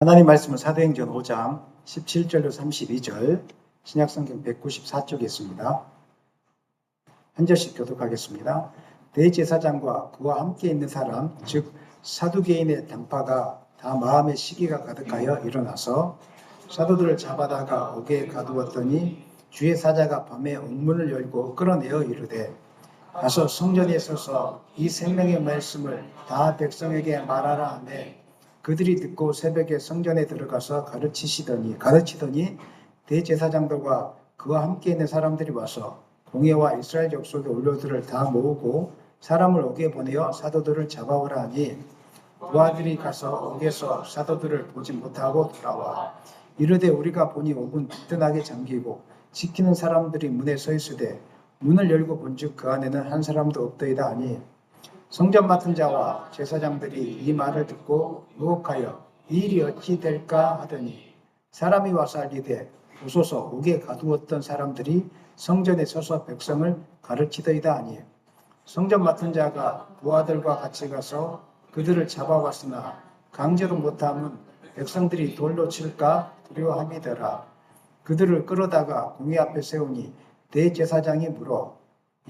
하나님 말씀은 사도행전 5장 17절로 32절, 신약성경 194쪽에 있습니다. 한 절씩 교독하겠습니다. 대제사장과 그와 함께 있는 사람, 즉 사두개인의 당파가 다 마음의 시기가 가득하여 일어나서 사도들을 잡아다가 옥에 가두었더니 주의 사자가 밤에 옥문을 열고 끌어내어 이르되, 가서 성전에 서서 이 생명의 말씀을 다 백성에게 말하라 하매, 그들이 듣고 새벽에 성전에 들어가서 가르치더니 대제사장들과 그와 함께 있는 사람들이 와서 공회와 이스라엘 족속의 원로들을 다 모으고 사람을 옥에 보내어 사도들을 잡아오라 하니, 부하들이 가서 옥에서 사도들을 보지 못하고 돌아와 이르되, 우리가 보니 옥은 든든하게 잠기고 지키는 사람들이 문에 서 있으되 문을 열고 본즉 그 안에는 한 사람도 없더이다 하니, 성전 맡은 자와 제사장들이 이 말을 듣고 의혹하여 이 일이 어찌 될까 하더니, 사람이 와서 알리되, 보소서 옥에 가두었던 사람들이 성전에 서서 백성을 가르치더이다 하니, 성전 맡은 자가 부하들과 같이 가서 그들을 잡아왔으나 강제로 못함은 백성들이 돌로 칠까 두려워함이더라. 그들을 끌어다가 공회 앞에 세우니 대제사장이 물어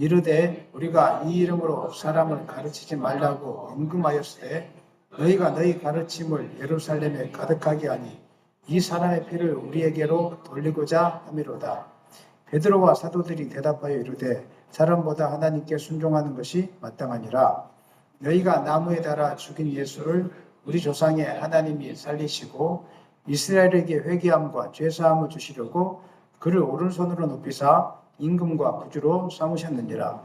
이르되, 우리가 이 이름으로 사람을 가르치지 말라고 임금하였으되 너희가 너희 가르침을 예루살렘에 가득하게 하니 이 사람의 피를 우리에게로 돌리고자 함이로다. 베드로와 사도들이 대답하여 이르되, 사람보다 하나님께 순종하는 것이 마땅하니라. 너희가 나무에 달아 죽인 예수를 우리 조상의 하나님이 살리시고 이스라엘에게 회개함과 죄사함을 주시려고 그를 오른손으로 높이사 임금과 구주로 삼으셨느니라.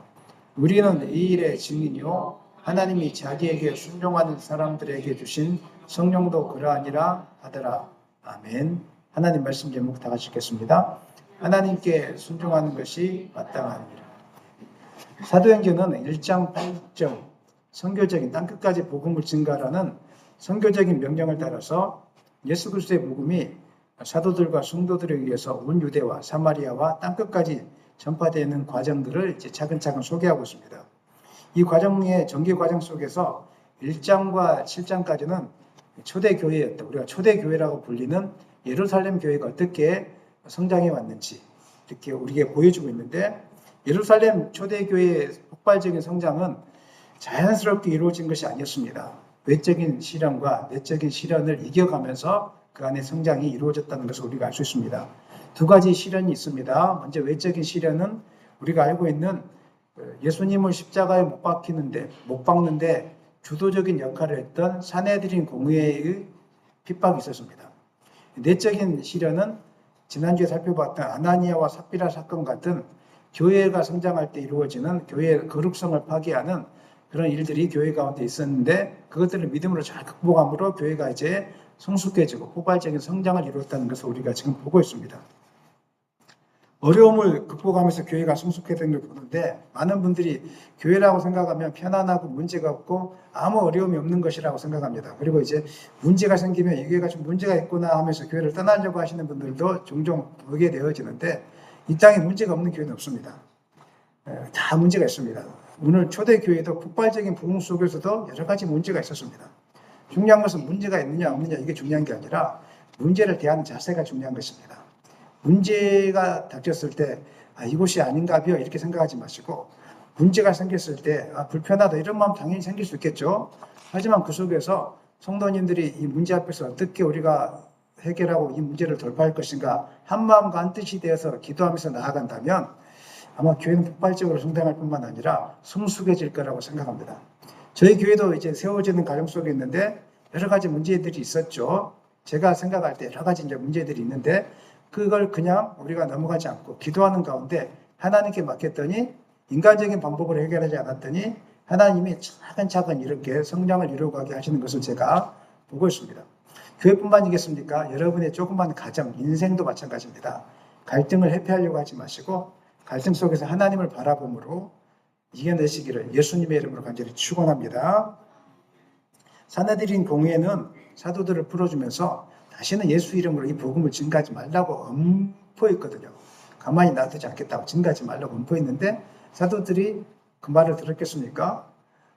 우리는 이 일의 증인이요 하나님이 자기에게 순종하는 사람들에게 주신 성령도 그러하니라 하더라. 아멘. 하나님 말씀 제목 다 같이 읽겠습니다. 하나님께 순종하는 것이 마땅하니라. 사도행전은 1장 8절 선교적인 땅끝까지 복음을 증가하라는 선교적인 명령을 따라서 예수 그리스도의 복음이 사도들과 성도들에 의해서 온 유대와 사마리아와 땅끝까지 전파되는 과정들을 이제 차근차근 소개하고 있습니다. 이 과정의 전개 과정 속에서 1장과 7장까지는 초대 교회였다. 우리가 초대 교회라고 불리는 예루살렘 교회가 어떻게 성장해 왔는지 이렇게 우리에게 보여주고 있는데, 예루살렘 초대 교회의 폭발적인 성장은 자연스럽게 이루어진 것이 아니었습니다. 외적인 시련과 내적인 시련을 이겨가면서 그 안에 성장이 이루어졌다는 것을 우리가 알 수 있습니다. 두 가지 시련이 있습니다. 먼저 외적인 시련은 우리가 알고 있는 예수님을 십자가에 못 박는데 주도적인 역할을 했던 사내들인 공회의 핍박이 있었습니다. 내적인 시련은 지난주에 살펴봤던 아나니아와 삽비라 사건 같은 교회가 성장할 때 이루어지는 교회의 거룩성을 파괴하는 그런 일들이 교회 가운데 있었는데, 그것들을 믿음으로 잘 극복함으로 교회가 이제 성숙해지고 포괄적인 성장을 이루었다는 것을 우리가 지금 보고 있습니다. 어려움을 극복하면서 교회가 성숙해진 걸 보는데, 많은 분들이 교회라고 생각하면 편안하고 문제가 없고 아무 어려움이 없는 것이라고 생각합니다. 그리고 이제 문제가 생기면 이 교회가 좀 문제가 있구나 하면서 교회를 떠나려고 하시는 분들도 종종 보게 되어지는데, 이 땅에 문제가 없는 교회는 없습니다. 다 문제가 있습니다. 오늘 초대교회도 폭발적인 부흥 속에서도 여러 가지 문제가 있었습니다. 중요한 것은 문제가 있느냐 없느냐 이게 중요한 게 아니라 문제를 대하는 자세가 중요한 것입니다. 문제가 닥쳤을 때 이곳이 아닌가벼 이렇게 생각하지 마시고, 문제가 생겼을 때 불편하다 이런 마음 당연히 생길 수 있겠죠. 하지만 그 속에서 성도님들이 이 문제 앞에서 어떻게 우리가 해결하고 이 문제를 돌파할 것인가 한 마음과 한 뜻이 되어서 기도하면서 나아간다면 아마 교회는 폭발적으로 성장할 뿐만 아니라 성숙해질 거라고 생각합니다. 저희 교회도 이제 세워지는 과정 속에 있는데 여러 가지 문제들이 있었죠. 제가 생각할 때 여러 가지 이제 문제들이 있는데, 그걸 그냥 우리가 넘어가지 않고 기도하는 가운데 하나님께 맡겼더니 인간적인 방법으로 해결하지 않았더니 하나님이 차근차근 이렇게 성장을 이루어가게 하시는 것을 제가 보고 있습니다. 교회뿐만이겠습니까? 여러분의 조그만 가정, 인생도 마찬가지입니다. 갈등을 회피하려고 하지 마시고 갈등 속에서 하나님을 바라봄으로 이겨내시기를 예수님의 이름으로 간절히 축원합니다. 사내들인 공회는 사도들을 풀어주면서 다시는 예수 이름으로 이 복음을 증가하지 말라고 엄포했거든요. 가만히 놔두지 않겠다고 증가하지 말라고 엄포했는데 사도들이 그 말을 들었겠습니까?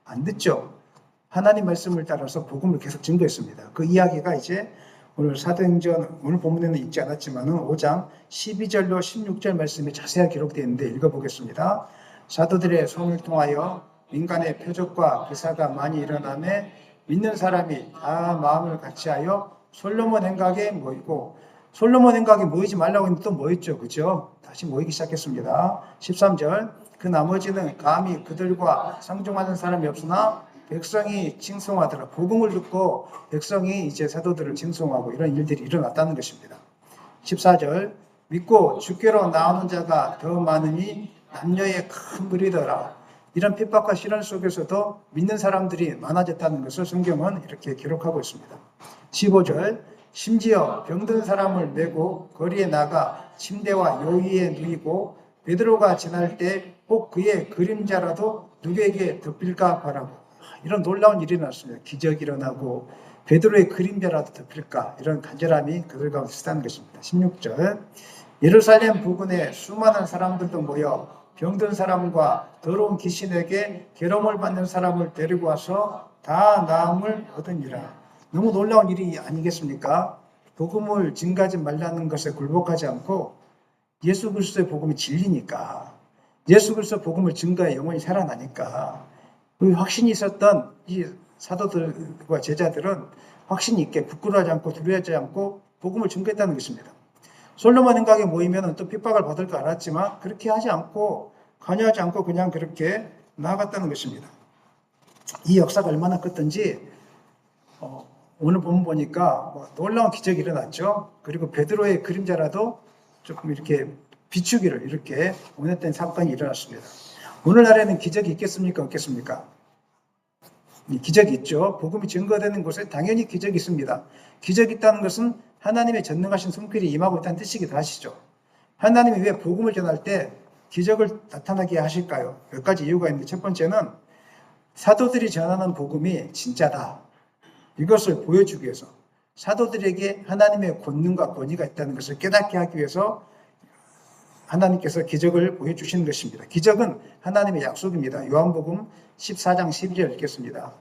안 듣죠. 하나님 말씀을 따라서 복음을 계속 증거했습니다. 그 이야기가 이제 오늘 사도행전 오늘 본문에는 있지 않았지만은 5장 12절로 16절 말씀이 자세하게 기록되어 있는데 읽어보겠습니다. 사도들의 소문을 통하여 민간의 표적과 기사가 많이 일어나매 믿는 사람이 다 마음을 같이하여 솔로몬 행각에 모이고, 솔로몬 행각에 모이지 말라고 했는데 또 모였죠. 그죠? 다시 모이기 시작했습니다. 13절, 그 나머지는 감히 그들과 상종하는 사람이 없으나 백성이 칭송하더라. 복음을 듣고 백성이 이제 사도들을 칭송하고 이런 일들이 일어났다는 것입니다. 14절, 믿고 주께로 나오는 자가 더 많으니 남녀의 큰 무리더라. 이런 핍박과 시련 속에서도 믿는 사람들이 많아졌다는 것을 성경은 이렇게 기록하고 있습니다. 15절, 심지어 병든 사람을 메고 거리에 나가 침대와 요위에 누이고 베드로가 지날 때 꼭 그의 그림자라도 누구에게 덮일까 바라고. 이런 놀라운 일이 일어났습니다. 기적이 일어나고 베드로의 그림자라도 덮일까, 이런 간절함이 그들 가운데 있었다는 것입니다. 16절, 예루살렘 부근에 수많은 사람들도 모여 병든 사람과 더러운 귀신에게 괴로움을 받는 사람을 데리고 와서 다 나음을 얻으니라. 너무 놀라운 일이 아니겠습니까? 복음을 증가하지 말라는 것에 굴복하지 않고 예수 그리스도의 복음이 진리니까, 예수 그리스도 복음을 증가해 영혼이 살아나니까, 그 확신이 있었던 이 사도들과 제자들은 확신 있게 부끄러워하지 않고 두려워하지 않고 복음을 증거했다는 것입니다. 솔로몬 행각에 모이면 또 핍박을 받을 거 알았지만 그렇게 하지 않고, 관여하지 않고 그냥 그렇게 나아갔다는 것입니다. 이 역사가 얼마나 컸던지 오늘 본문 보니까 놀라운 기적이 일어났죠. 그리고 베드로의 그림자라도 조금 이렇게 비추기를, 이렇게 원했던 사건이 일어났습니다. 오늘날에는 기적이 있겠습니까? 없겠습니까? 기적이 있죠. 복음이 증거되는 곳에 당연히 기적이 있습니다. 기적이 있다는 것은 하나님의 전능하신 손길이 임하고 있다는 뜻이기도 하시죠. 하나님이 왜 복음을 전할 때 기적을 나타나게 하실까요? 몇 가지 이유가 있는데, 첫 번째는 사도들이 전하는 복음이 진짜다, 이것을 보여주기 위해서, 사도들에게 하나님의 권능과 권위가 있다는 것을 깨닫게 하기 위해서 하나님께서 기적을 보여주시는 것입니다. 기적은 하나님의 약속입니다. 요한복음 14장 12절 읽겠습니다.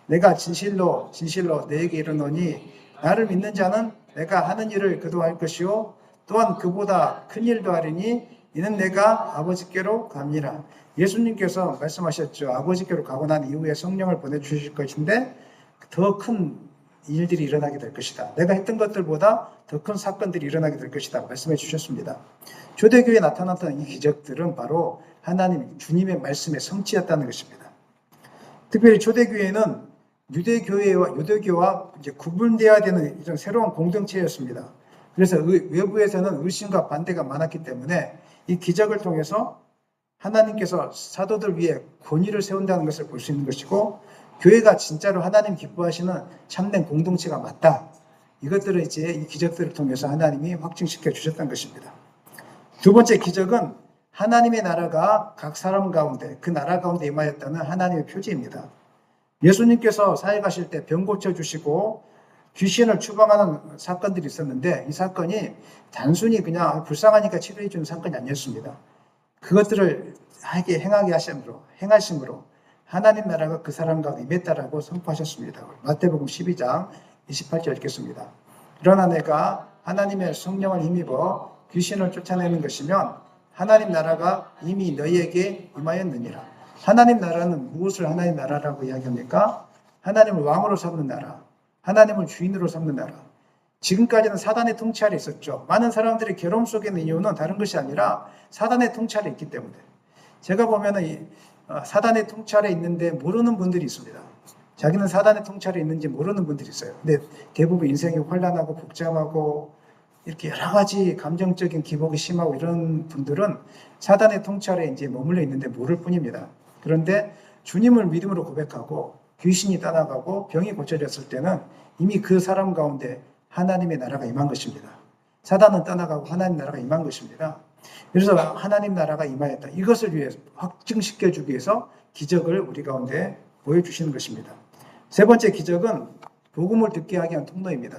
내가 진실로 진실로 너에게 이르노니 나를 믿는 자는 내가 하는 일을 그도 할 것이요 또한 그보다 큰 일도 하리니 이는 내가 아버지께로 갑니다. 예수님께서 말씀하셨죠. 아버지께로 가고 난 이후에 성령을 보내주실 것인데 더 큰 일들이 일어나게 될 것이다. 내가 했던 것들보다 더 큰 사건들이 일어나게 될 것이다 말씀해 주셨습니다. 초대교회에 나타났던 이 기적들은 바로 하나님 주님의 말씀의 성취였다는 것입니다. 특별히 초대교회는 유대교회와 유대교와 이제 구분되어야 되는 이런 새로운 공동체였습니다. 그래서 외부에서는 의심과 반대가 많았기 때문에 이 기적을 통해서 하나님께서 사도들 위에 권위를 세운다는 것을 볼 수 있는 것이고, 교회가 진짜로 하나님 기뻐하시는 참된 공동체가 맞다, 이것들을 이제 이 기적들을 통해서 하나님이 확증시켜 주셨던 것입니다. 두 번째 기적은 하나님의 나라가 각 사람 가운데, 그 나라 가운데 임하였다는 하나님의 표지입니다. 예수님께서 사역하실 때 병 고쳐주시고 귀신을 추방하는 사건들이 있었는데, 이 사건이 단순히 그냥 불쌍하니까 치료해 주는 사건이 아니었습니다. 그것들을 행하게 행하심으로 하나님 나라가 그 사람 가운데 임했다라고 선포하셨습니다. 마태복음 12장 28절 읽겠습니다. 그러나 내가 하나님의 성령을 힘입어 귀신을 쫓아내는 것이면 하나님 나라가 이미 너희에게 임하였느니라. 하나님 나라는 무엇을 하나님 나라라고 이야기합니까? 하나님을 왕으로 삼는 나라, 하나님을 주인으로 삼는 나라. 지금까지는 사단의 통치 아래 있었죠. 많은 사람들이 괴로움 속에 있는 이유는 다른 것이 아니라 사단의 통치 아래 있기 때문에. 제가 보면은 사단의 통치 아래 있는데 모르는 분들이 있습니다. 자기는 사단의 통치 아래 있는지 모르는 분들이 있어요. 근데 대부분 인생이 혼란하고 복잡하고 이렇게 여러 가지 감정적인 기복이 심하고 이런 분들은 사단의 통치 아래 이제 머물러 있는데 모를 뿐입니다. 그런데 주님을 믿음으로 고백하고 귀신이 떠나가고 병이 고쳐졌을 때는 이미 그 사람 가운데 하나님의 나라가 임한 것입니다. 사단은 떠나가고 하나님 나라가 임한 것입니다. 그래서 하나님 나라가 임하였다, 이것을 위해서 확증시켜주기 위해서 기적을 우리 가운데 보여주시는 것입니다. 세 번째 기적은 복음을 듣게 하기 위한 통로입니다.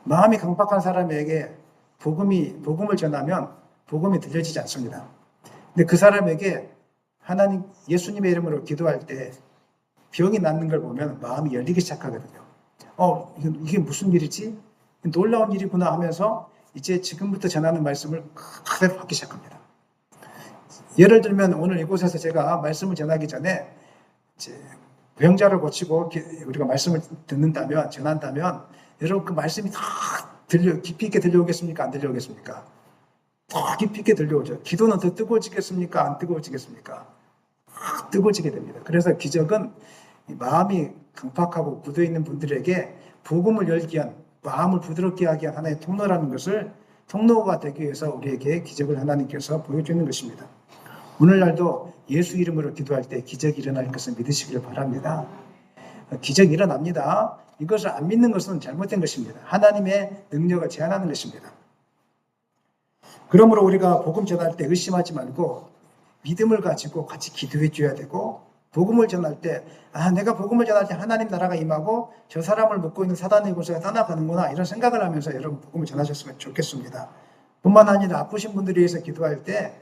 마음이 강팍한 사람에게 복음을 전하면 복음이 들려지지 않습니다. 근데 그 사람에게 예수님의 이름으로 기도할 때 병이 낫는 걸 보면 마음이 열리기 시작하거든요. 이게 무슨 일이지? 놀라운 일이구나 하면서 이제 지금부터 전하는 말씀을 그대로 받기 시작합니다. 예를 들면 오늘 이곳에서 제가 말씀을 전하기 전에 이제 병자를 고치고 우리가 말씀을 듣는다면, 전한다면 여러분 그 말씀이 다 깊이 있게 들려오겠습니까? 안 들려오겠습니까? 더 깊이 있게 들려오죠. 기도는 더 뜨거워지겠습니까? 안 뜨거워지겠습니까? 뜨거워지게 됩니다. 그래서 기적은 마음이 강팍하고 굳어있는 분들에게 복음을 열기 위한, 마음을 부드럽게 하기 위한 하나의 통로라는 것을, 통로가 되기 위해서 우리에게 기적을 하나님께서 보여주는 것입니다. 오늘날도 예수 이름으로 기도할 때 기적이 일어날 것을 믿으시기를 바랍니다. 기적이 일어납니다. 이것을 안 믿는 것은 잘못된 것입니다. 하나님의 능력을 제한하는 것입니다. 그러므로 우리가 복음 전할 때 의심하지 말고 믿음을 가지고 같이 기도해 줘야 되고, 복음을 전할 때 내가 복음을 전할 때 하나님 나라가 임하고 저 사람을 묶고 있는 사단의 권세가 떠나가는구나, 이런 생각을 하면서 여러분 복음을 전하셨으면 좋겠습니다. 뿐만 아니라 아프신 분들을 위해서 기도할 때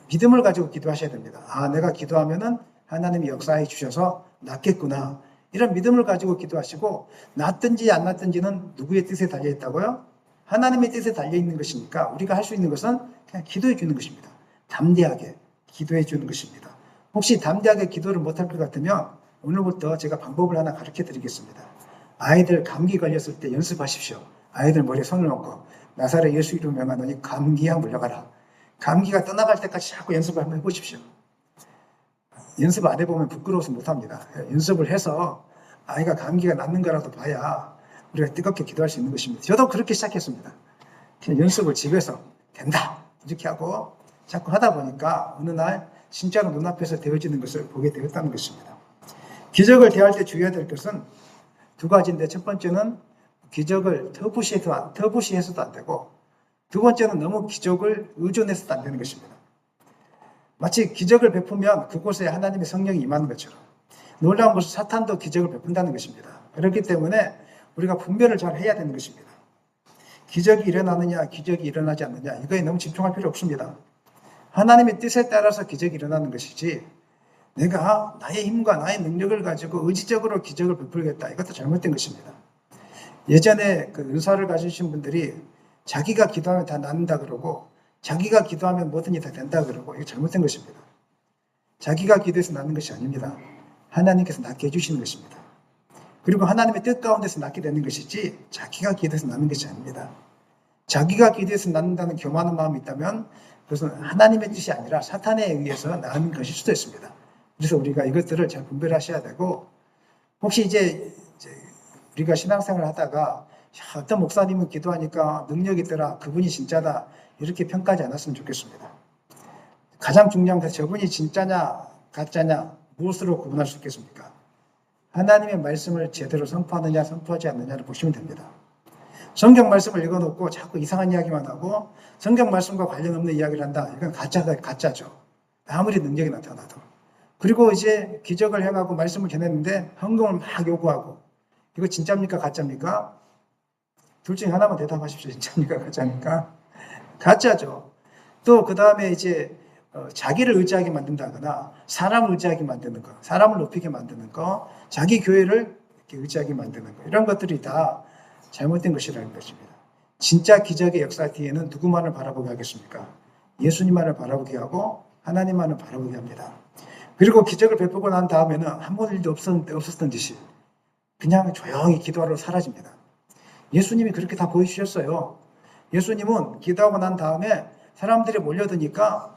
믿음을 가지고 기도하셔야 됩니다. 내가 기도하면은 하나님이 역사해 주셔서 낫겠구나, 이런 믿음을 가지고 기도하시고, 낫든지 안 낫든지는 누구의 뜻에 달려있다고요? 하나님의 뜻에 달려있는 것이니까 우리가 할 수 있는 것은 그냥 기도해 주는 것입니다. 담대하게 기도해 주는 것입니다. 혹시 담대하게 기도를 못할 것 같으면 오늘부터 제가 방법을 하나 가르쳐 드리겠습니다. 아이들 감기 걸렸을 때 연습하십시오. 아이들 머리에 손을 얹고 나사렛 예수 이름 명하노니 감기야 물러가라. 감기가 떠나갈 때까지 자꾸 연습을 한번 해보십시오. 연습 안 해보면 부끄러워서 못합니다. 연습을 해서 아이가 감기가 낫는 거라도 봐야 우리가 뜨겁게 기도할 수 있는 것입니다. 저도 그렇게 시작했습니다. 그냥 연습을 집에서 된다 이렇게 하고 자꾸 하다 보니까 어느 날 진짜로 눈앞에서 되어지는 것을 보게 되었다는 것입니다. 기적을 대할 때 주의해야 될 것은 두 가지인데, 첫 번째는 기적을 터부시해서도 안 되고, 두 번째는 너무 기적을 의존해서도 안 되는 것입니다. 마치 기적을 베푸면 그곳에 하나님의 성령이 임하는 것처럼, 놀라운 것은 사탄도 기적을 베푼다는 것입니다. 그렇기 때문에 우리가 분별을 잘 해야 되는 것입니다. 기적이 일어나느냐 기적이 일어나지 않느냐, 이거에 너무 집중할 필요 없습니다. 하나님의 뜻에 따라서 기적이 일어나는 것이지, 내가 나의 힘과 나의 능력을 가지고 의지적으로 기적을 베풀겠다, 이것도 잘못된 것입니다. 예전에 그 은사를 가지신 분들이 자기가 기도하면 다 낫는다 그러고, 자기가 기도하면 뭐든지 다 된다 그러고, 이거 잘못된 것입니다. 자기가 기도해서 낫는 것이 아닙니다. 하나님께서 낫게 해주시는 것입니다. 그리고 하나님의 뜻 가운데서 낫게 되는 것이지 자기가 기도해서 낫는 것이 아닙니다. 자기가 기도해서 낫는다는 교만한 마음이 있다면 그것은 하나님의 뜻이 아니라 사탄에 의해서 나는 것일 수도 있습니다. 그래서 우리가 이것들을 잘 분별하셔야 되고, 혹시 이제 우리가 신앙생활을 하다가 어떤 목사님은 기도하니까 능력이 있더라, 그분이 진짜다, 이렇게 평가하지 않았으면 좋겠습니다. 가장 중요한 것은 저분이 진짜냐 가짜냐 무엇으로 구분할 수 있겠습니까? 하나님의 말씀을 제대로 선포하느냐 선포하지 않느냐를 보시면 됩니다. 성경 말씀을 읽어놓고 자꾸 이상한 이야기만 하고 성경 말씀과 관련 없는 이야기를 한다, 이건 가짜죠. 아무리 능력이 나타나도. 그리고 이제 기적을 행하고 말씀을 전했는데 헌금을 막 요구하고, 이거 진짜입니까 가짜입니까? 둘 중에 하나만 대답하십시오. 진짜입니까 가짜입니까? 가짜죠. 또 그 다음에 이제 자기를 의지하게 만든다거나 사람을 의지하게 만드는 거, 사람을 높이게 만드는 거, 자기 교회를 이렇게 의지하게 만드는 거, 이런 것들이 다 잘못된 것이라는 것입니다. 진짜 기적의 역사 뒤에는 누구만을 바라보게 하겠습니까? 예수님만을 바라보게 하고 하나님만을 바라보게 합니다. 그리고 기적을 베푸고 난 다음에는 한 번 일도 없었던 듯이 그냥 조용히 기도하러 사라집니다. 예수님이 그렇게 다 보여주셨어요. 예수님은 기도하고 난 다음에 사람들이 몰려드니까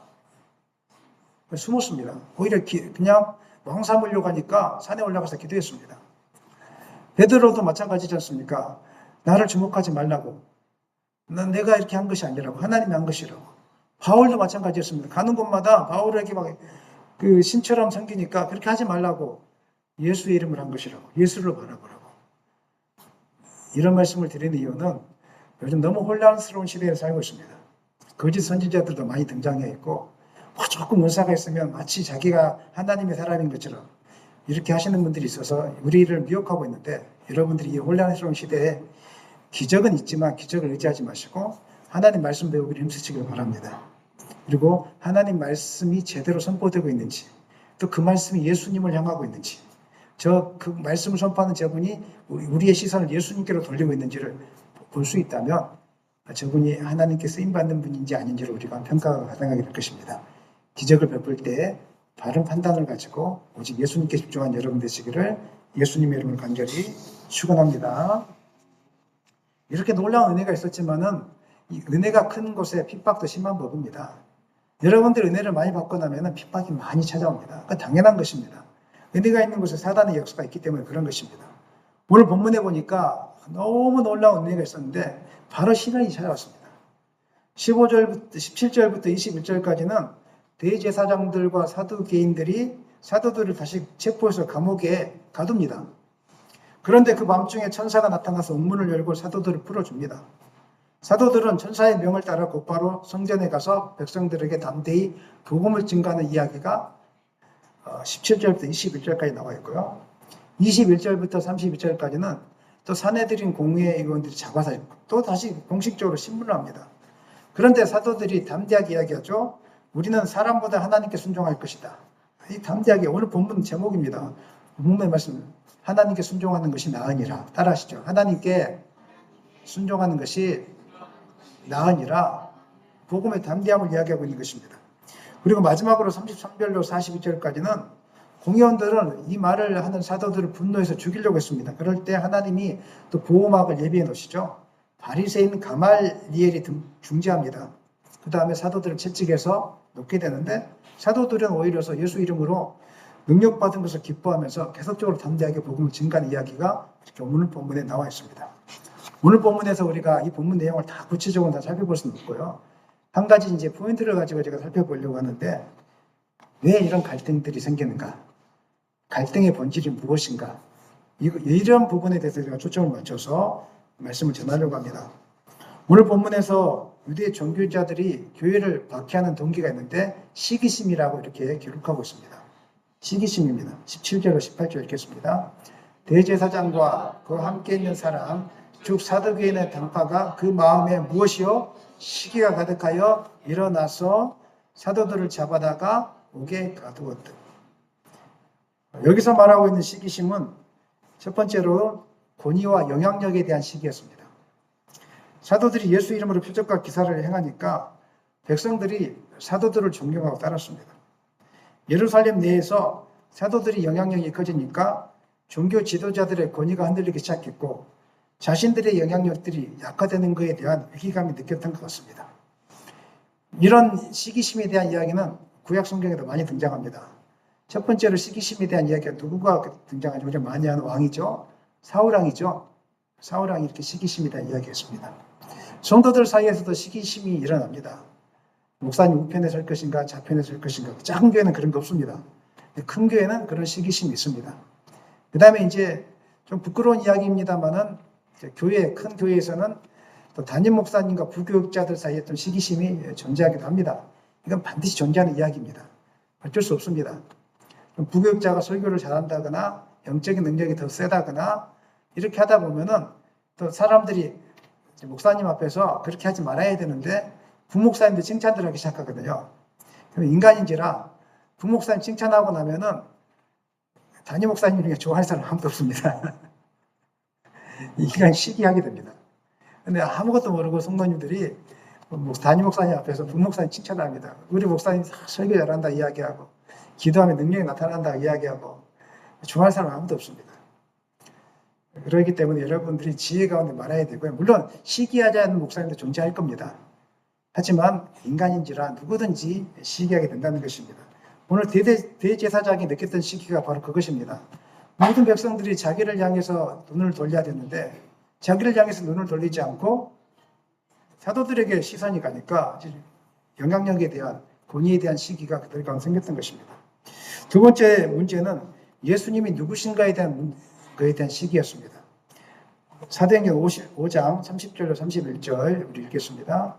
숨었습니다. 오히려 그냥 왕사 몰려가니까 산에 올라가서 기도했습니다. 베드로도 마찬가지지 않습니까? 나를 주목하지 말라고. 내가 이렇게 한 것이 아니라고. 하나님이 한 것이라고. 바울도 마찬가지였습니다. 가는 곳마다 바울에게 막 그 신처럼 생기니까 그렇게 하지 말라고. 예수의 이름을 한 것이라고. 예수를 바라보라고. 이런 말씀을 드리는 이유는 요즘 너무 혼란스러운 시대에 살고 있습니다. 거짓 선지자들도 많이 등장해 있고, 조금 은사가 있으면 마치 자기가 하나님의 사람인 것처럼 이렇게 하시는 분들이 있어서 우리를 미혹하고 있는데, 여러분들이 이 혼란스러운 시대에 기적은 있지만 기적을 의지하지 마시고 하나님 말씀 배우기를 힘쓰시길 바랍니다. 그리고 하나님 말씀이 제대로 선포되고 있는지, 또 그 말씀이 예수님을 향하고 있는지, 그 말씀을 선포하는 저분이 우리의 시선을 예수님께로 돌리고 있는지를 볼 수 있다면 저분이 하나님께 쓰임받는 분인지 아닌지를 우리가 평가가 가능하게 될 것입니다. 기적을 베풀 때 바른 판단을 가지고 오직 예수님께 집중한 여러분 되시기를 예수님의 이름으로 간절히 축원합니다. 이렇게 놀라운 은혜가 있었지만은 이 은혜가 큰 곳에 핍박도 심한 법입니다. 여러분들 은혜를 많이 받고 나면 핍박이 많이 찾아옵니다. 그건 당연한 것입니다. 은혜가 있는 곳에 사단의 역사가 있기 때문에 그런 것입니다. 오늘 본문에 보니까 너무 놀라운 은혜가 있었는데 바로 시련이 찾아왔습니다. 17절부터 21절까지는 대제사장들과 사두개인들이 사도들을 다시 체포해서 감옥에 가둡니다. 그런데 그 밤중에 천사가 나타나서 옥문을 열고 사도들을 풀어줍니다. 사도들은 천사의 명을 따라 곧바로 성전에 가서 백성들에게 담대히 복음을 증거하는 이야기가 17절부터 21절까지 나와 있고요. 21절부터 32절까지는 또 사내들인 공회 의원들이 잡아서 또 다시 공식적으로 신문을 합니다. 그런데 사도들이 담대하게 이야기하죠. 우리는 사람보다 하나님께 순종할 것이다. 이 담대하게 오늘 본문 제목입니다. 본문의 말씀 하나님께 순종하는 것이 나으니라. 따라하시죠. 하나님께 순종하는 것이 나으니라. 복음의 담대함을 이야기하고 있는 것입니다. 그리고 마지막으로 33절로 42절까지는 공의원들은 이 말을 하는 사도들을 분노해서 죽이려고 했습니다. 그럴 때 하나님이 또 보호막을 예비해 놓으시죠. 바리새인 가말리엘이 중재합니다. 그 다음에 사도들을 채찍해서 놓게 되는데 사도들은 오히려 예수 이름으로 능력받은 것을 기뻐하면서 계속적으로 담대하게 복음을 증가하는 이야기가 이렇게 오늘 본문에 나와 있습니다. 오늘 본문에서 우리가 이 본문 내용을 다 구체적으로 다 살펴볼 수는 없고요. 한 가지 이제 포인트를 가지고 제가 살펴보려고 하는데 왜 이런 갈등들이 생기는가? 갈등의 본질이 무엇인가? 이런 부분에 대해서 제가 초점을 맞춰서 말씀을 전하려고 합니다. 오늘 본문에서 유대 종교자들이 교회를 박해하는 동기가 있는데 시기심이라고 이렇게 기록하고 있습니다. 시기심입니다. 17절로 18절 읽겠습니다. 대제사장과 그와 함께 있는 사람 즉 사두개인의 당파가 그 마음에 무엇이요? 시기가 가득하여 일어나서 사도들을 잡아다가 옥에 가두었다. 여기서 말하고 있는 시기심은 첫 번째로 권위와 영향력에 대한 시기였습니다. 사도들이 예수 이름으로 표적과 기사를 행하니까 백성들이 사도들을 존경하고 따랐습니다. 예루살렘 내에서 사도들이 영향력이 커지니까 종교 지도자들의 권위가 흔들리기 시작했고 자신들의 영향력들이 약화되는 것에 대한 위기감이 느꼈던 것 같습니다. 이런 시기심에 대한 이야기는 구약 성경에도 많이 등장합니다. 첫 번째로 시기심에 대한 이야기가 누구가 등장하죠? 우리가 많이 하는 왕이죠. 사울왕이죠. 사울왕이 이렇게 시기심에 대한 이야기했습니다. 성도들 사이에서도 시기심이 일어납니다. 목사님 우편에 설 것인가 좌편에 설 것인가. 작은 교회는 그런 거 없습니다. 큰 교회는 그런 시기심이 있습니다. 그 다음에 이제 좀 부끄러운 이야기입니다만은 큰 교회에서는 또 담임 목사님과 부교육자들 사이에 좀 시기심이 존재하기도 합니다. 이건 반드시 존재하는 이야기입니다. 어쩔 수 없습니다. 부교육자가 설교를 잘한다거나 영적인 능력이 더 세다거나 이렇게 하다 보면은 또 사람들이 목사님 앞에서 그렇게 하지 말아야 되는데 부목사님들 칭찬들 하기 시작하거든요. 그럼 인간인지라 부목사님 칭찬하고 나면은 담임 목사님 중에 좋아할 사람 아무도 없습니다. 인간이 시기하게 됩니다. 근데 아무것도 모르고 성도님들이 담임 목사님 앞에서 부목사님 칭찬을 합니다. 우리 목사님 설교 잘한다 이야기하고 기도하면 능력이 나타난다 이야기하고 좋아할 사람 아무도 없습니다. 그렇기 때문에 여러분들이 지혜 가운데 말아야 되고요. 물론 시기하지 않는 목사님도 존재할 겁니다. 하지만 인간인지라 누구든지 시기하게 된다는 것입니다. 오늘 대제사장이 느꼈던 시기가 바로 그것입니다. 모든 백성들이 자기를 향해서 눈을 돌려야 되는데 자기를 향해서 눈을 돌리지 않고 사도들에게 시선이 가니까 영향력에 대한 권위에 대한 시기가 그들 가운데 생겼던 것입니다. 두 번째 문제는 예수님이 누구신가에 대한 시기였습니다. 사도행전 5장 30절로 31절 우리 읽겠습니다.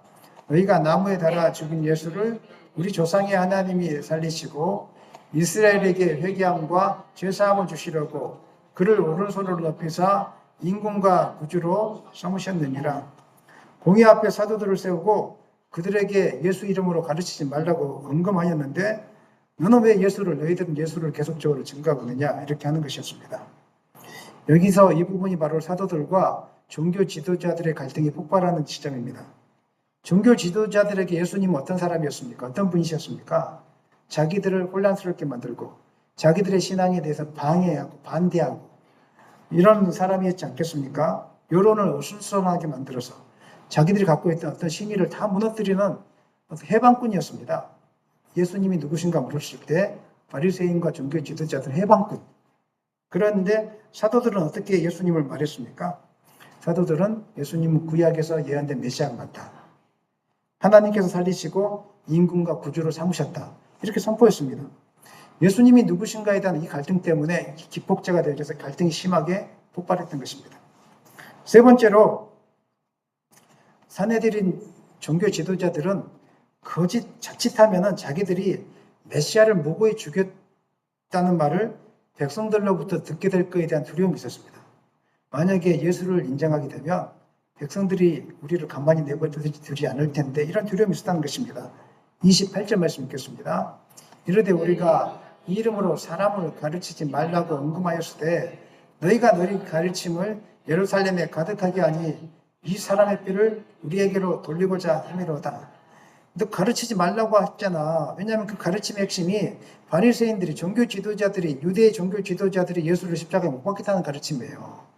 너희가 나무에 달아 죽인 예수를 우리 조상의 하나님이 살리시고 이스라엘에게 회개함과 죄사함을 주시려고 그를 오른손으로 높이사 임금과 구주로 삼으셨느니라. 공의 앞에 사도들을 세우고 그들에게 예수 이름으로 가르치지 말라고 언금하였는데 너는 왜 너희들은 예수를 계속적으로 증거하고 있느냐 이렇게 하는 것이었습니다. 여기서 이 부분이 바로 사도들과 종교 지도자들의 갈등이 폭발하는 지점입니다. 종교 지도자들에게 예수님은 어떤 사람이었습니까? 어떤 분이셨습니까? 자기들을 혼란스럽게 만들고 자기들의 신앙에 대해서 방해하고 반대하고 이런 사람이었지 않겠습니까? 여론을 어수선하게 만들어서 자기들이 갖고 있던 어떤 신의를 다 무너뜨리는 해방꾼이었습니다. 예수님이 누구신가 물었을 때 바리새인과 종교 지도자들 해방꾼. 그런데 사도들은 어떻게 예수님을 말했습니까? 사도들은 예수님은 구약에서 예언된 메시아가 맞다. 하나님께서 살리시고 임금과 구주로 삼으셨다. 이렇게 선포했습니다. 예수님이 누구신가에 대한 이 갈등 때문에 기폭제가 되어서 갈등이 심하게 폭발했던 것입니다. 세 번째로 사내들인 종교 지도자들은 자칫하면 자기들이 메시아를 무고히 죽였다는 말을 백성들로부터 듣게 될 것에 대한 두려움이 있었습니다. 만약에 예수를 인정하게 되면 백성들이 우리를 가만히 내버려두지 않을 텐데 이런 두려움이 있었다는 것입니다. 28절 말씀 읽겠습니다. 이르되 우리가 이 이름으로 사람을 가르치지 말라고 언금하였을 때 너희가 너희 가르침을 예루살렘에 가득하게 하니 이 사람의 뼈를 우리에게로 돌리고자 함이로다. 너 가르치지 말라고 했잖아. 왜냐하면 그 가르침의 핵심이 바리새인들이 종교 지도자들이 유대의 종교 지도자들이 예수를 십자가에 못 박겠다는 가르침이에요.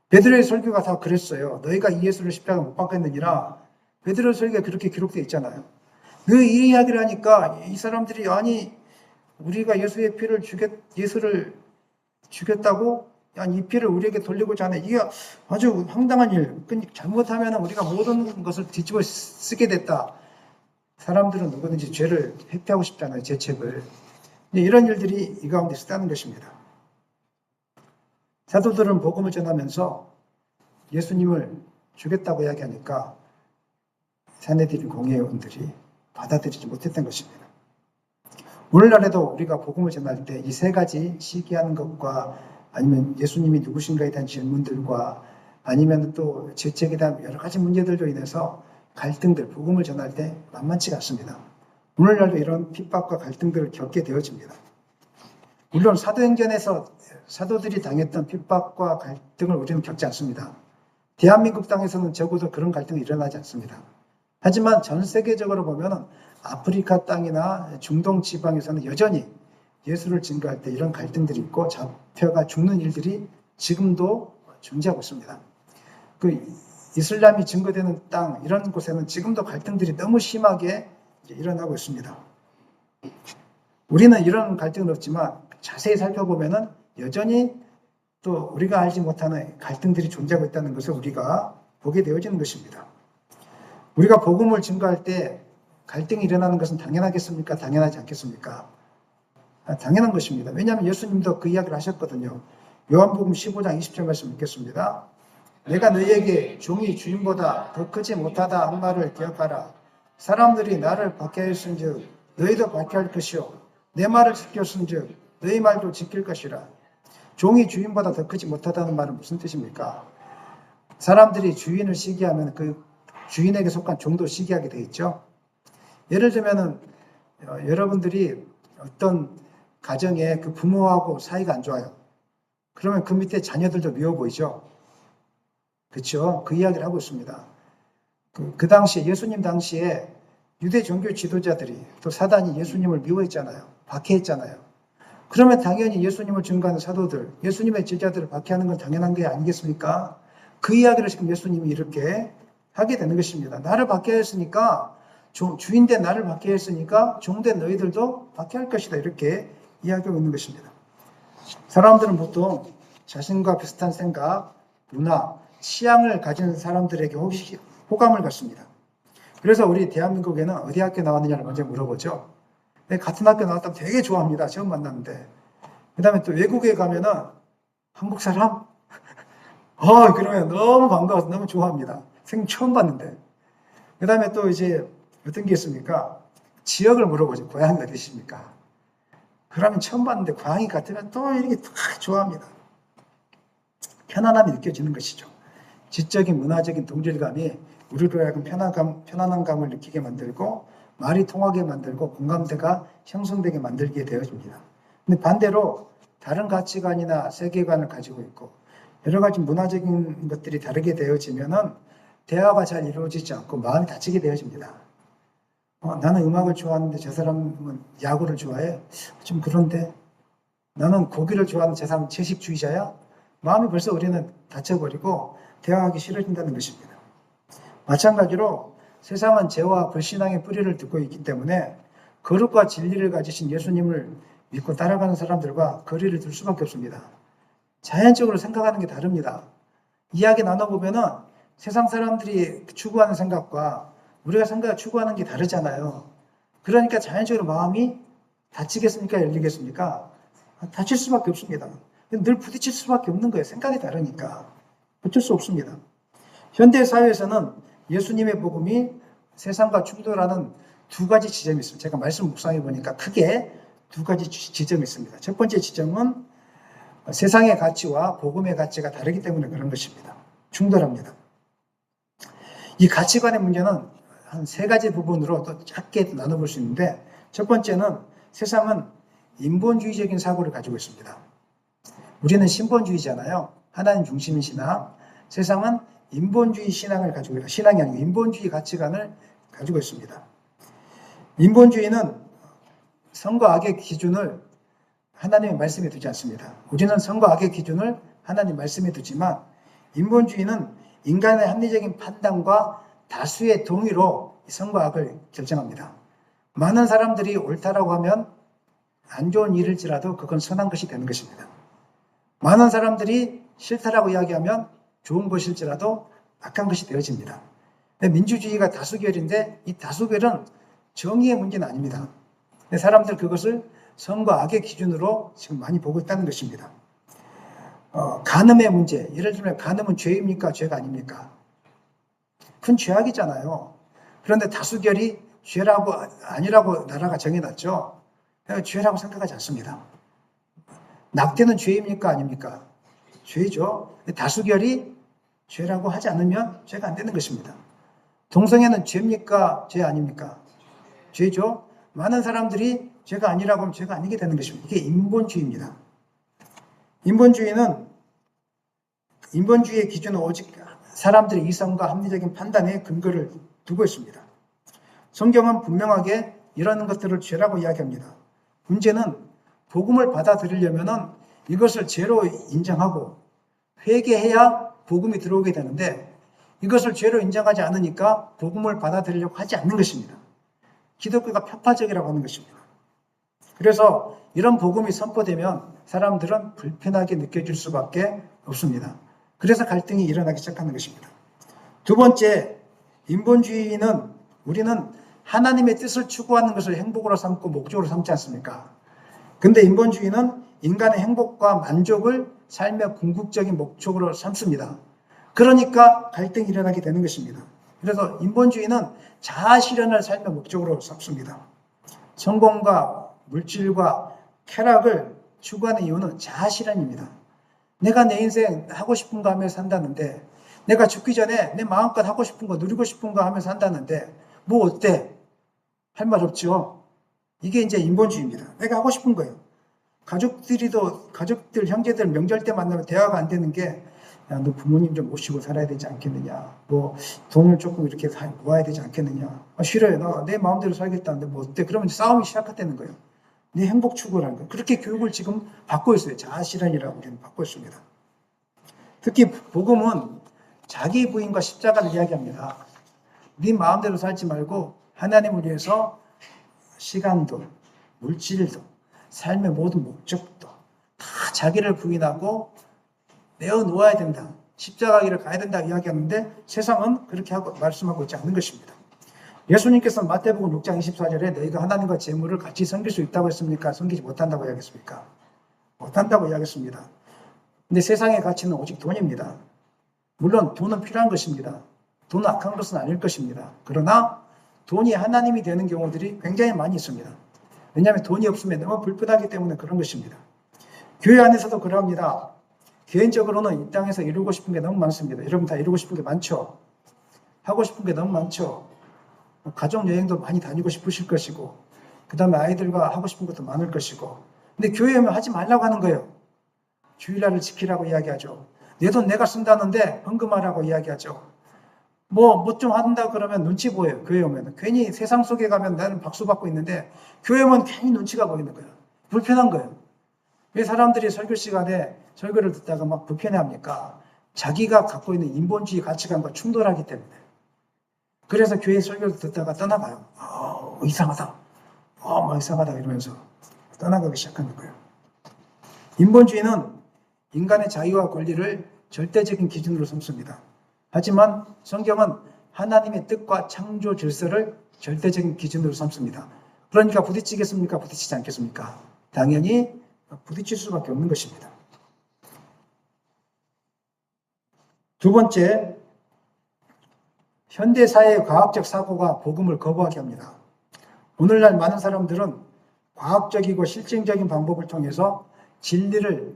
베드로의 설교가 다 그랬어요. 너희가 이 예수를 십자가에 못 박겠느니라. 베드로의 설교가 그렇게 기록되어 있잖아요. 그 이 이야기를 하니까 이 사람들이 아니 우리가 예수를 죽였다고 이 피를 우리에게 돌리고자 하네. 이게 아주 황당한 일. 잘못하면 우리가 모든 것을 뒤집어 쓰게 됐다. 사람들은 누구든지 죄를 회피하고 싶잖아요. 죄책을. 이런 일들이 이 가운데 있었다는 것입니다. 사도들은 복음을 전하면서 예수님을 죽였다고 이야기하니까 사내들인 공회원들이 받아들이지 못했던 것입니다. 오늘날에도 우리가 복음을 전할 때 이 세 가지 시기하는 것과 아니면 예수님이 누구신가에 대한 질문들과 아니면 또 죄책에 대한 여러 가지 문제들로 인해서 갈등들, 복음을 전할 때 만만치가 않습니다. 오늘날도 이런 핍박과 갈등들을 겪게 되어집니다. 물론 사도행전에서 사도들이 당했던 핍박과 갈등을 우리는 겪지 않습니다. 대한민국 땅에서는 적어도 그런 갈등이 일어나지 않습니다. 하지만 전 세계적으로 보면 아프리카 땅이나 중동 지방에서는 여전히 예수를 증거할 때 이런 갈등들이 있고 잡혀가 죽는 일들이 지금도 존재하고 있습니다. 그 이슬람이 증거되는 땅 이런 곳에는 지금도 갈등들이 너무 심하게 일어나고 있습니다. 우리는 이런 갈등은 없지만 자세히 살펴보면은 여전히 또 우리가 알지 못하는 갈등들이 존재하고 있다는 것을 우리가 보게 되어지는 것입니다. 우리가 복음을 증거할 때 갈등이 일어나는 것은 당연하겠습니까? 당연하지 않겠습니까? 당연한 것입니다. 왜냐하면 예수님도 그 이야기를 하셨거든요. 요한복음 15장 20절 말씀 읽겠습니다. 내가 너희에게 종이 주인보다 더 크지 못하다 한 말을 기억하라. 사람들이 나를 박해하였은즉 너희도 박해할 것이요 내 말을 지켰은즉 너희 말도 지킬 것이라. 종이 주인보다 더 크지 못하다는 말은 무슨 뜻입니까? 사람들이 주인을 시기하면 그 주인에게 속한 종도 시기하게 되어 있죠. 예를 들면은 여러분들이 어떤 가정에 그 부모하고 사이가 안 좋아요. 그러면 그 밑에 자녀들도 미워 보이죠. 그렇죠? 그 이야기를 하고 있습니다. 그 당시에 예수님 당시에 유대 종교 지도자들이 또 사단이 예수님을 미워했잖아요. 박해했잖아요. 그러면 당연히 예수님을 증거하는 사도들, 예수님의 제자들을 박해하는 건 당연한 게 아니겠습니까? 그 이야기를 지금 예수님이 이렇게 하게 되는 것입니다. 나를 박해했으니까 주인된 나를 박해했으니까 종된 너희들도 박해할 것이다. 이렇게 이야기하고 있는 것입니다. 사람들은 보통 자신과 비슷한 생각, 문화, 취향을 가진 사람들에게 호감을 갖습니다. 그래서 우리 대한민국에는 어디 학교 나왔느냐를 먼저 물어보죠. 같은 학교 나왔다면 되게 좋아합니다. 처음 만났는데. 그 다음에 또 외국에 가면은 한국 사람? 그러면 너무 반가워서 너무 좋아합니다. 처음 봤는데. 그 다음에 또 이제 어떤 게 있습니까? 지역을 물어보죠. 고향이 어디십니까? 그러면 처음 봤는데 고향이 같으면 또 이렇게 다 좋아합니다. 편안함이 느껴지는 것이죠. 지적인 문화적인 동질감이 우리로 하여금 편안한 감을 느끼게 만들고 말이 통하게 만들고 공감대가 형성되게 만들게 되어집니다. 근데 반대로 다른 가치관이나 세계관을 가지고 있고 여러 가지 문화적인 것들이 다르게 되어지면은 대화가 잘 이루어지지 않고 마음이 다치게 되어집니다. 나는 음악을 좋아하는데 저 사람은 야구를 좋아해? 좀 그런데 나는 고기를 좋아하는 저 사람은 채식주의자야? 마음이 벌써 우리는 다쳐버리고 대화하기 싫어진다는 것입니다. 마찬가지로 세상은 죄와 불신앙의 뿌리를 듣고 있기 때문에 거룩과 진리를 가지신 예수님을 믿고 따라가는 사람들과 거리를 둘 수밖에 없습니다. 자연적으로 생각하는 게 다릅니다. 이야기 나눠보면은 세상 사람들이 추구하는 생각과 우리가 추구하는 게 다르잖아요. 그러니까 자연적으로 마음이 다치겠습니까? 열리겠습니까? 다칠 수밖에 없습니다. 늘 부딪힐 수밖에 없는 거예요. 생각이 다르니까. 어쩔 수 없습니다. 현대 사회에서는 예수님의 복음이 세상과 충돌하는 두 가지 지점이 있습니다. 제가 말씀 묵상해 보니까 크게 두 가지 지점이 있습니다. 첫 번째 지점은 세상의 가치와 복음의 가치가 다르기 때문에 그런 것입니다. 충돌합니다. 이 가치관의 문제는 한 세 가지 부분으로 또 작게 나눠볼 수 있는데, 첫 번째는 세상은 인본주의적인 사고를 가지고 있습니다. 우리는 신본주의잖아요. 하나님 중심인 신앙. 세상은 인본주의 신앙을 가지고 있다. 신앙이 아니고 인본주의 가치관을 가지고 있습니다. 인본주의는 선과 악의 기준을 하나님의 말씀에 두지 않습니다. 우리는 선과 악의 기준을 하나님 말씀에 두지만, 인본주의는 인간의 합리적인 판단과 다수의 동의로 선과 악을 결정합니다. 많은 사람들이 옳다라고 하면 안 좋은 일일지라도 그건 선한 것이 되는 것입니다. 많은 사람들이 싫다라고 이야기하면 좋은 것일지라도 악한 것이 되어집니다. 민주주의가 다수결인데 이 다수결은 정의의 문제는 아닙니다. 사람들 그것을 선과 악의 기준으로 지금 많이 보고 있다는 것입니다. 간음의 문제, 예를 들면 간음은 죄입니까? 죄가 아닙니까? 큰 죄악이잖아요. 그런데 다수결이 죄라고 아니라고 나라가 정해놨죠. 죄라고 생각하지 않습니다. 낙태는 죄입니까? 아닙니까? 죄죠. 다수결이 죄라고 하지 않으면 죄가 안 되는 것입니다. 동성애는 죄입니까? 죄 아닙니까? 죄죠. 많은 사람들이 죄가 아니라고 하면 죄가 아니게 되는 것입니다. 이게 인본주의입니다. 인본주의의 기준은 오직 사람들의 이성과 합리적인 판단에 근거를 두고 있습니다. 성경은 분명하게 이런 것들을 죄라고 이야기합니다. 문제는 복음을 받아들이려면 이것을 죄로 인정하고 회개해야 복음이 들어오게 되는데, 이것을 죄로 인정하지 않으니까 복음을 받아들이려고 하지 않는 것입니다. 기독교가 편파적이라고 하는 것입니다. 그래서 이런 복음이 선포되면 사람들은 불편하게 느껴질 수밖에 없습니다. 그래서 갈등이 일어나기 시작하는 것입니다. 두 번째, 인본주의는 우리는 하나님의 뜻을 추구하는 것을 행복으로 삼고 목적으로 삼지 않습니까? 근데 인본주의는 인간의 행복과 만족을 삶의 궁극적인 목적으로 삼습니다. 그러니까 갈등이 일어나게 되는 것입니다. 그래서 인본주의는 자아 실현을 삶의 목적으로 삼습니다. 성공과 물질과 쾌락을 추구하는 이유는 자아 실현입니다. 내가 내 인생 하고 싶은 거 하며 산다는데, 내가 죽기 전에 내 마음껏 하고 싶은 거, 누리고 싶은 거 하며 산다는데 뭐 어때? 할 말 없죠. 이게 이제 인본주의입니다. 내가 하고 싶은 거예요. 가족들, 형제들 명절 때 만나면 대화가 안 되는 게, 야, 너 부모님 좀 모시고 살아야 되지 않겠느냐. 뭐 돈을 조금 이렇게 모아야 되지 않겠느냐. 싫어요. 나 내 마음대로 살겠다는데 뭐 어때? 그러면 싸움이 시작되는 거예요. 네 행복 추구라는 거예요. 그렇게 교육을 지금 받고 있어요. 자아 실현이라고 우리는 받고 있습니다. 특히 복음은 자기 부인과 십자가를 이야기합니다. 네 마음대로 살지 말고 하나님을 위해서 시간도, 물질도, 삶의 모든 목적도 다 자기를 부인하고 내어놓아야 된다. 십자가 길을 가야 된다 이야기하는데, 세상은 그렇게 하고 말씀하고 있지 않는 것입니다. 예수님께서 마태복음 6장 24절에 너희가 하나님과 재물을 같이 섬길 수 있다고 했습니까? 섬기지 못한다고 이야기했습니까? 못한다고 이야기했습니다. 근데 세상의 가치는 오직 돈입니다. 물론 돈은 필요한 것입니다. 돈은 악한 것은 아닐 것입니다. 그러나 돈이 하나님이 되는 경우들이 굉장히 많이 있습니다. 왜냐하면 돈이 없으면 너무 불편하기 때문에 그런 것입니다. 교회 안에서도 그럽니다. 개인적으로는 이 땅에서 이루고 싶은 게 너무 많습니다. 여러분 다 이루고 싶은 게 많죠? 하고 싶은 게 너무 많죠? 가족여행도 많이 다니고 싶으실 것이고, 그 다음에 아이들과 하고 싶은 것도 많을 것이고, 근데 교회 오면 하지 말라고 하는 거예요. 주일날을 지키라고 이야기하죠. 내 돈 내가 쓴다는데 헌금하라고 이야기하죠. 뭐 좀 한다 그러면 눈치 보여요. 교회 오면. 괜히 세상 속에 가면 나는 박수 받고 있는데 교회 오면 괜히 눈치가 보이는 거예요. 불편한 거예요. 왜 사람들이 설교 시간에 설교를 듣다가 막 불편해합니까? 자기가 갖고 있는 인본주의 가치관과 충돌하기 때문에. 그래서 교회 설교를 듣다가 떠나가요. 이상하다. 막 이상하다 이러면서 떠나가기 시작하는 거예요. 인본주의는 인간의 자유와 권리를 절대적인 기준으로 삼습니다. 하지만 성경은 하나님의 뜻과 창조 질서를 절대적인 기준으로 삼습니다. 그러니까 부딪히겠습니까? 부딪히지 않겠습니까? 당연히 부딪힐 수밖에 없는 것입니다. 두 번째, 현대사회의 과학적 사고가 복음을 거부하게 합니다. 오늘날 많은 사람들은 과학적이고 실증적인 방법을 통해서 진리를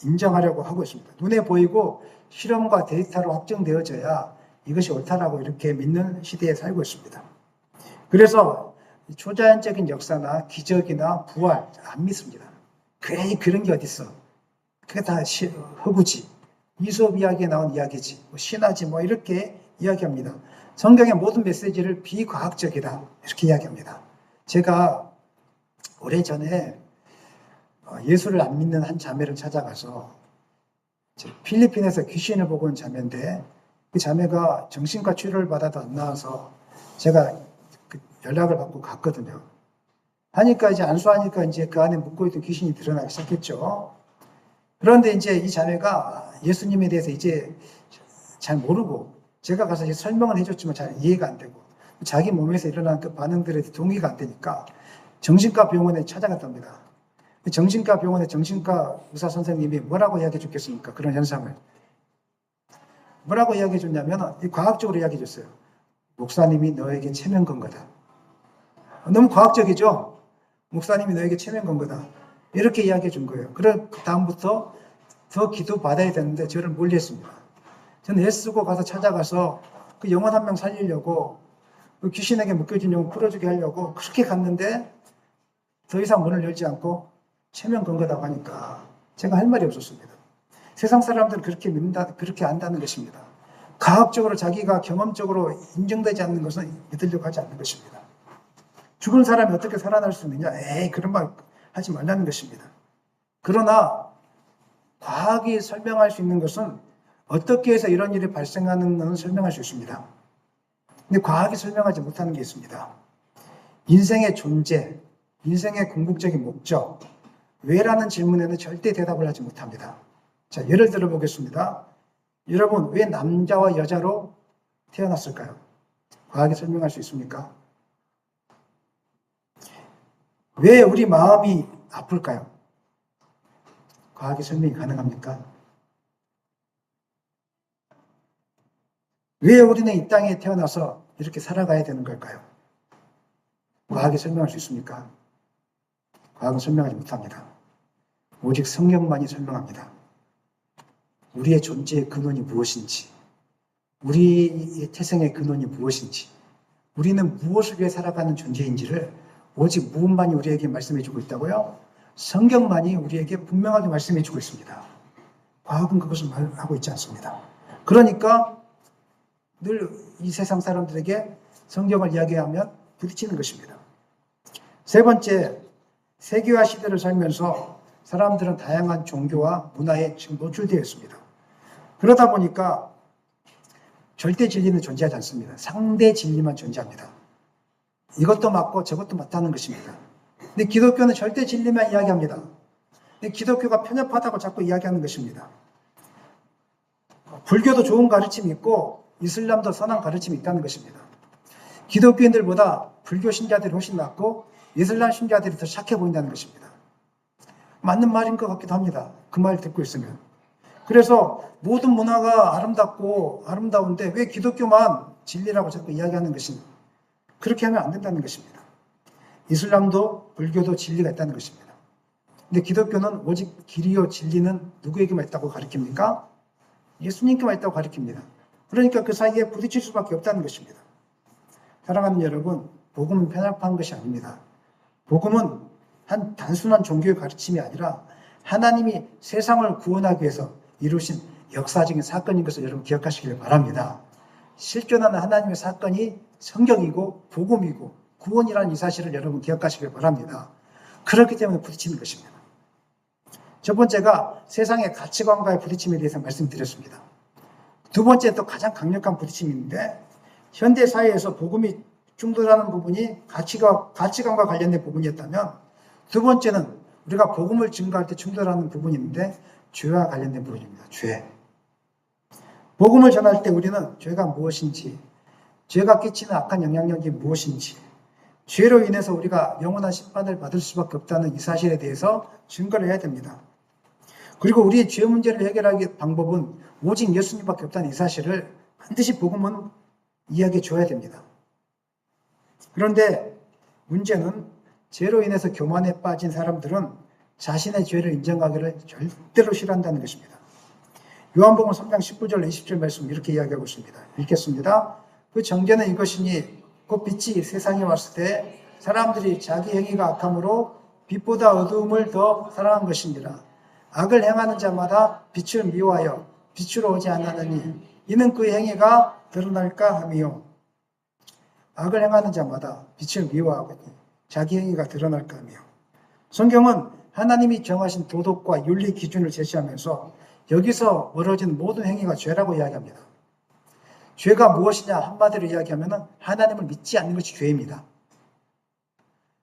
인정하려고 하고 있습니다. 눈에 보이고 실험과 데이터로 확정되어져야 이것이 옳다라고 이렇게 믿는 시대에 살고 있습니다. 그래서 초자연적인 역사나 기적이나 부활 안 믿습니다. 괜히 그런 게 어디 있어. 그게 다 허구지. 이솝 이야기에 나온 이야기지. 신화지 이렇게 이야기합니다. 성경의 모든 메시지를 비과학적이다 이렇게 이야기합니다. 제가 오래전에 예수를 안 믿는 한 자매를 찾아가서 필리핀에서 귀신을 보고 온 자매인데 그 자매가 정신과 치료를 받아도 안 나와서 제가 연락을 받고 갔거든요. 하니까 이제 안수하니까 이제 그 안에 묻고 있던 귀신이 드러나기 시작했죠. 그런데 이제 이 자매가 예수님에 대해서 이제 잘 모르고 제가 가서 이제 설명을 해줬지만 잘 이해가 안 되고 자기 몸에서 일어나는 그 반응들에 동의가 안 되니까 정신과 병원에 찾아갔답니다. 정신과 병원의 정신과 의사 선생님이 뭐라고 이야기해 줬겠습니까? 그런 현상을. 뭐라고 이야기해 줬냐면 과학적으로 이야기해 줬어요. 목사님이 너에게 체면 건 거다. 너무 과학적이죠? 목사님이 너에게 체면 건 거다. 이렇게 이야기해 준 거예요. 그래 다음부터 더 기도 받아야 되는데 저를 멀리했습니다. 저는 애쓰고 가서 찾아가서 그 영혼 한 명 살리려고 그 귀신에게 묶여진 영혼 풀어주게 하려고 그렇게 갔는데 더 이상 문을 열지 않고 체면 건 거다고 하니까 제가 할 말이 없었습니다. 세상 사람들은 그렇게 믿는다, 그렇게 안다는 것입니다. 과학적으로 자기가 경험적으로 인정되지 않는 것은 믿으려고 하지 않는 것입니다. 죽은 사람이 어떻게 살아날 수 있느냐? 그런 말 하지 말라는 것입니다. 그러나 과학이 설명할 수 있는 것은 어떻게 해서 이런 일이 발생하는 것은 설명할 수 있습니다. 근데 과학이 설명하지 못하는 게 있습니다. 인생의 존재, 인생의 궁극적인 목적, 왜라는 질문에는 절대 대답을 하지 못합니다. 자, 예를 들어 보겠습니다. 여러분, 왜 남자와 여자로 태어났을까요? 과학이 설명할 수 있습니까? 왜 우리 마음이 아플까요? 과학이 설명이 가능합니까? 왜 우리는 이 땅에 태어나서 이렇게 살아가야 되는 걸까요? 과학이 설명할 수 있습니까? 과학은 설명하지 못합니다. 오직 성경만이 설명합니다. 우리의 존재의 근원이 무엇인지, 우리의 태생의 근원이 무엇인지, 우리는 무엇을 위해 살아가는 존재인지를 오직 무엇만이 우리에게 말씀해주고 있다고요? 성경만이 우리에게 분명하게 말씀해주고 있습니다. 과학은 그것을 말하고 있지 않습니다. 그러니까 늘 이 세상 사람들에게 성경을 이야기하면 부딪히는 것입니다. 세 번째, 세계화 시대를 살면서 사람들은 다양한 종교와 문화에 지금 노출되어 있습니다. 그러다 보니까 절대 진리는 존재하지 않습니다. 상대 진리만 존재합니다. 이것도 맞고 저것도 맞다는 것입니다. 근데 기독교는 절대 진리만 이야기합니다. 근데 기독교가 편협하다고 자꾸 이야기하는 것입니다. 불교도 좋은 가르침이 있고 이슬람도 선한 가르침이 있다는 것입니다. 기독교인들보다 불교 신자들이 훨씬 낫고 이슬람 신자들이 더 착해 보인다는 것입니다. 맞는 말인 것 같기도 합니다. 그 말 듣고 있으면. 그래서 모든 문화가 아름답고 아름다운데 왜 기독교만 진리라고 자꾸 이야기하는 것인가? 그렇게 하면 안 된다는 것입니다. 이슬람도 불교도 진리가 있다는 것입니다. 근데 기독교는 오직 길이요 진리는 누구에게만 있다고 가르칩니까? 예수님께만 있다고 가르칩니다. 그러니까 그 사이에 부딪힐 수밖에 없다는 것입니다. 사랑하는 여러분, 복음은 편협한 것이 아닙니다. 복음은 한 단순한 종교의 가르침이 아니라 하나님이 세상을 구원하기 위해서 이루신 역사적인 사건인 것을 여러분 기억하시길 바랍니다. 실존하는 하나님의 사건이 성경이고 복음이고 구원이라는 이 사실을 여러분 기억하시길 바랍니다. 그렇기 때문에 부딪히는 것입니다. 첫 번째가 세상의 가치관과의 부딪힘에 대해서 말씀드렸습니다. 두 번째 또 가장 강력한 부딪힘인데 현대 사회에서 복음이 충돌하는 부분이 가치관과 관련된 부분이었다면 두 번째는 우리가 복음을 증거할 때 충돌하는 부분인데 죄와 관련된 부분입니다. 죄. 복음을 전할 때 우리는 죄가 무엇인지, 죄가 끼치는 악한 영향력이 무엇인지, 죄로 인해서 우리가 영원한 심판을 받을 수밖에 없다는 이 사실에 대해서 증거를 해야 됩니다. 그리고 우리의 죄 문제를 해결하기 방법은 오직 예수님밖에 없다는 이 사실을 반드시 복음은 이야기해 줘야 됩니다. 그런데 문제는 죄로 인해서 교만에 빠진 사람들은 자신의 죄를 인정하기를 절대로 싫어한다는 것입니다. 요한복음 3장 19절 20절 말씀 이렇게 이야기하고 있습니다. 읽겠습니다. 그 정죄는 이것이니 곧 빛이 세상에 왔을 때 사람들이 자기 행위가 악함으로 빛보다 어두움을 더 사랑한 것이니라. 악을 행하는 자마다 빛을 미워하여 빛으로 오지 않았느니 이는 그의 행위가 드러날까 함이요. 악을 행하는 자마다 빛을 미워하고 자기 행위가 드러날까 하며 성경은 하나님이 정하신 도덕과 윤리 기준을 제시하면서 여기서 벌어진 모든 행위가 죄라고 이야기합니다. 죄가 무엇이냐 한마디로 이야기하면 하나님을 믿지 않는 것이 죄입니다.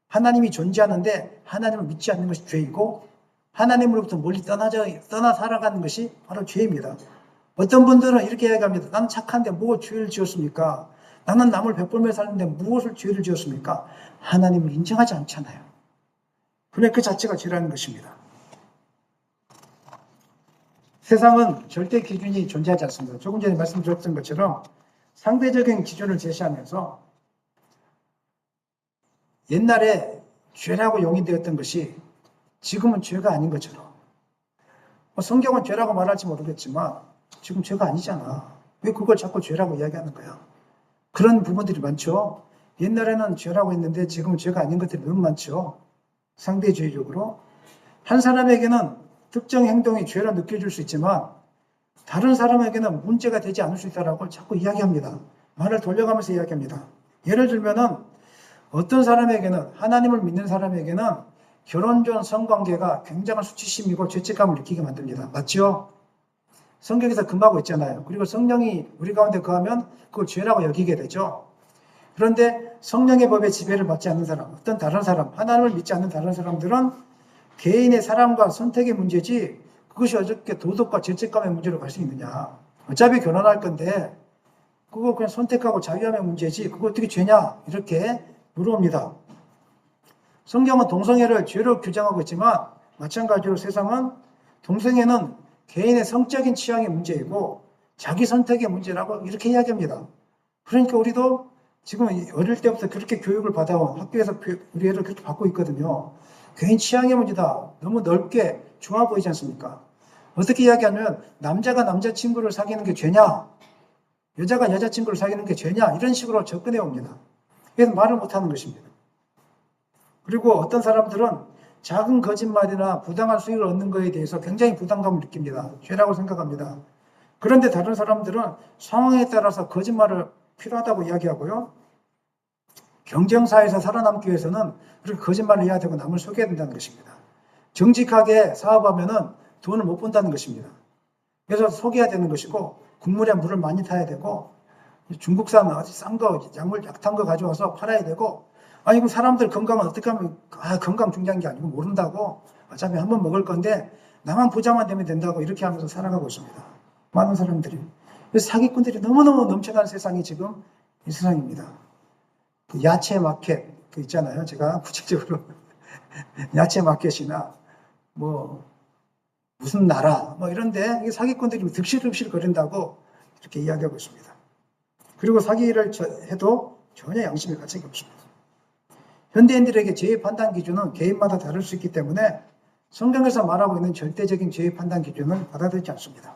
하나님이 존재하는데 하나님을 믿지 않는 것이 죄이고 하나님으로부터 멀리 떠나 살아가는 것이 바로 죄입니다. 어떤 분들은 이렇게 이야기합니다. 나는 착한데 뭐 죄를 지었습니까? 나는 남을 베풀며 사는데 무엇을 죄를 지었습니까? 하나님을 인정하지 않잖아요. 그러니까 그 자체가 죄라는 것입니다. 세상은 절대 기준이 존재하지 않습니다. 조금 전에 말씀드렸던 것처럼 상대적인 기준을 제시하면서 옛날에 죄라고 용인되었던 것이 지금은 죄가 아닌 것처럼 성경은 죄라고 말할지 모르겠지만 지금 죄가 아니잖아. 왜 그걸 자꾸 죄라고 이야기하는 거야? 그런 부분들이 많죠. 옛날에는 죄라고 했는데 지금은 죄가 아닌 것들이 너무 많죠. 상대주의적으로. 한 사람에게는 특정 행동이 죄로 느껴질 수 있지만 다른 사람에게는 문제가 되지 않을 수 있다고 자꾸 이야기합니다. 말을 돌려가면서 이야기합니다. 예를 들면은 어떤 사람에게는 하나님을 믿는 사람에게는 결혼 전 성관계가 굉장한 수치심이고 죄책감을 느끼게 만듭니다. 맞죠? 성경에서 금하고 있잖아요. 그리고 성령이 우리 가운데 거하면 그걸 죄라고 여기게 되죠. 그런데 성령의 법에 지배를 받지 않는 사람, 어떤 다른 사람, 하나님을 믿지 않는 다른 사람들은 개인의 사랑과 선택의 문제지 그것이 어떻게 도덕과 죄책감의 문제로 갈 수 있느냐. 어차피 결혼할 건데 그거 그냥 선택하고 자유함의 문제지 그거 어떻게 죄냐 이렇게 물어옵니다. 성경은 동성애를 죄로 규정하고 있지만 마찬가지로 세상은 동성애는 개인의 성적인 취향의 문제이고 자기 선택의 문제라고 이렇게 이야기합니다. 그러니까 우리도 지금 어릴 때부터 그렇게 교육을 받아온 학교에서 우리 애를 그렇게 받고 있거든요. 개인 취향의 문제다. 너무 넓게 좋아 보이지 않습니까? 어떻게 이야기하면 남자가 남자친구를 사귀는 게 죄냐? 여자가 여자친구를 사귀는 게 죄냐? 이런 식으로 접근해 옵니다. 그래서 말을 못하는 것입니다. 그리고 어떤 사람들은 작은 거짓말이나 부당한 수익을 얻는 것에 대해서 굉장히 부담감을 느낍니다. 죄라고 생각합니다. 그런데 다른 사람들은 상황에 따라서 거짓말을 필요하다고 이야기하고요. 경쟁사에서 살아남기 위해서는 그렇게 거짓말을 해야 되고 남을 속여야 된다는 것입니다. 정직하게 사업하면은 돈을 못 번다는 것입니다. 그래서 속여야 되는 것이고 국물에 물을 많이 타야 되고 중국산 아주 싼 거, 약탄 거 가져와서 팔아야 되고 아니, 그 사람들 건강은 어떻게 하면, 건강 중요한 게 아니고 모른다고. 어차피 한번 먹을 건데, 나만 부자만 되면 된다고 이렇게 하면서 살아가고 있습니다. 많은 사람들이. 그래서 사기꾼들이 너무너무 넘쳐나는 세상이 지금 이 세상입니다. 그 야채 마켓, 그 있잖아요. 제가 구체적으로. 야채 마켓이나, 무슨 나라, 이런데 사기꾼들이 득실득실 거린다고 이렇게 이야기하고 있습니다. 그리고 사기를 해도 전혀 양심의 가책이 없습니다. 현대인들에게 죄의 판단 기준은 개인마다 다를 수 있기 때문에 성경에서 말하고 있는 절대적인 죄의 판단 기준은 받아들이지 않습니다.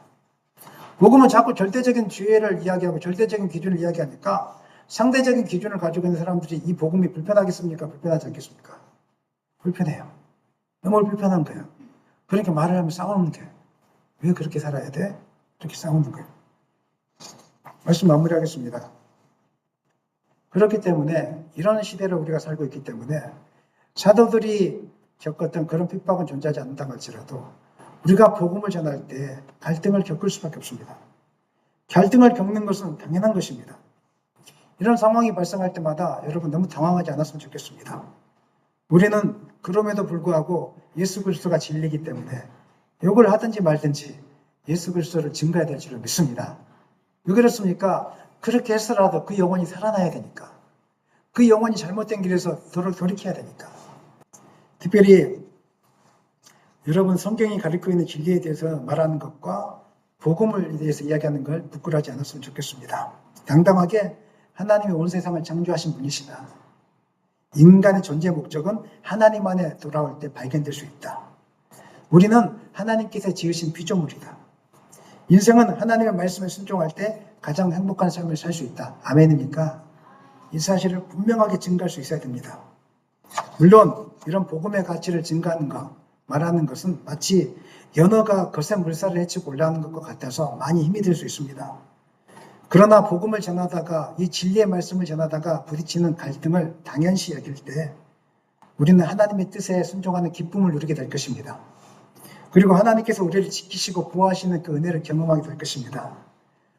복음은 자꾸 절대적인 죄를 이야기하고 절대적인 기준을 이야기하니까 상대적인 기준을 가지고 있는 사람들이 이 복음이 불편하겠습니까? 불편하지 않겠습니까? 불편해요. 너무 불편한 거예요. 그러니까 말을 하면 싸우는 거예요. 왜 그렇게 살아야 돼? 이렇게 싸우는 거예요. 말씀 마무리하겠습니다. 그렇기 때문에 이런 시대를 우리가 살고 있기 때문에 사도들이 겪었던 그런 핍박은 존재하지 않는다고 할지라도 우리가 복음을 전할 때 갈등을 겪을 수밖에 없습니다. 갈등을 겪는 것은 당연한 것입니다. 이런 상황이 발생할 때마다 여러분 너무 당황하지 않았으면 좋겠습니다. 우리는 그럼에도 불구하고 예수 그리스도가 진리이기 때문에 욕을 하든지 말든지 예수 그리스도를 증거해야 될 줄을 믿습니다. 왜 그렇습니까? 그렇게 해서라도 그 영혼이 살아나야 되니까. 그 영혼이 잘못된 길에서 돌이켜야 되니까. 특별히 여러분 성경이 가르치고 있는 진리에 대해서 말하는 것과 복음을 대해서 이야기하는 걸 부끄러워하지 않았으면 좋겠습니다. 당당하게 하나님이 온 세상을 창조하신 분이시다. 인간의 존재 목적은 하나님 안에 돌아올 때 발견될 수 있다. 우리는 하나님께서 지으신 피조물이다. 인생은 하나님의 말씀에 순종할 때 가장 행복한 삶을 살 수 있다. 아멘입니까? 이 사실을 분명하게 증거할 수 있어야 됩니다. 물론 이런 복음의 가치를 증거하는 것, 말하는 것은 마치 연어가 거센 물살을 헤치고 올라오는 것과 같아서 많이 힘이 들 수 있습니다. 그러나 복음을 전하다가 이 진리의 말씀을 전하다가 부딪히는 갈등을 당연시 여길 때 우리는 하나님의 뜻에 순종하는 기쁨을 누리게 될 것입니다. 그리고 하나님께서 우리를 지키시고 보호하시는 그 은혜를 경험하게 될 것입니다.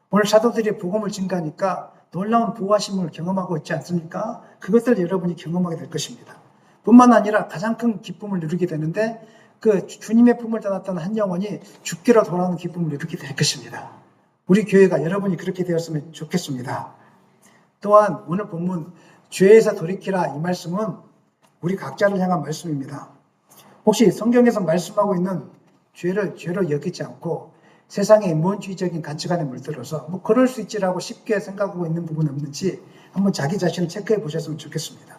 오늘 사도들이 복음을 증거하니까 놀라운 보호하심을 경험하고 있지 않습니까? 그것을 여러분이 경험하게 될 것입니다. 뿐만 아니라 가장 큰 기쁨을 누리게 되는데 그 주님의 품을 떠났던 한 영혼이 죽기로 돌아오는 기쁨을 누리게 될 것입니다. 우리 교회가 여러분이 그렇게 되었으면 좋겠습니다. 또한 오늘 본문 죄에서 돌이키라 이 말씀은 우리 각자를 향한 말씀입니다. 혹시 성경에서 말씀하고 있는 죄를 죄로 여기지 않고 세상의 인본주의적인 가치관에 물들어서 그럴 수 있지라고 쉽게 생각하고 있는 부분은 없는지 한번 자기 자신을 체크해 보셨으면 좋겠습니다.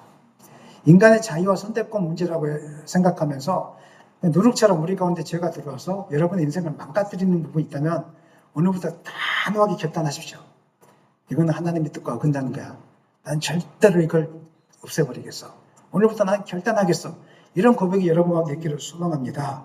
인간의 자유와 선택권 문제라고 생각하면서 누룩처럼 우리 가운데 죄가 들어와서 여러분의 인생을 망가뜨리는 부분이 있다면 오늘부터 단호하게 결단하십시오. 이거는 하나님의 뜻과 어긋나는 거야. 난 절대로 이걸 없애버리겠어. 오늘부터 난 결단하겠어. 이런 고백이 여러분과 있기를 소망합니다.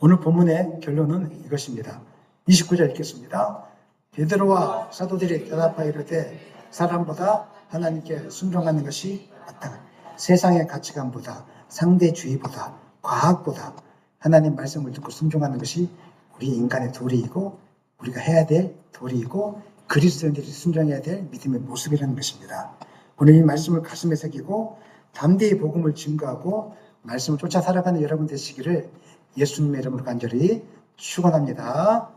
오늘 본문의 결론은 이것입니다. 29절 읽겠습니다. 베드로와 사도들이 대답하여 이르되 사람보다 하나님께 순종하는 것이 마땅하다. 세상의 가치관보다 상대주의보다 과학보다 하나님 말씀을 듣고 순종하는 것이 우리 인간의 도리이고 우리가 해야 될 도리이고 그리스도인들이 순종해야 될 믿음의 모습이라는 것입니다. 오늘 이 말씀을 가슴에 새기고 담대히 복음을 증거하고 말씀을 쫓아 살아가는 여러분 되시기를 예수님의 이름으로 간절히 축원합니다.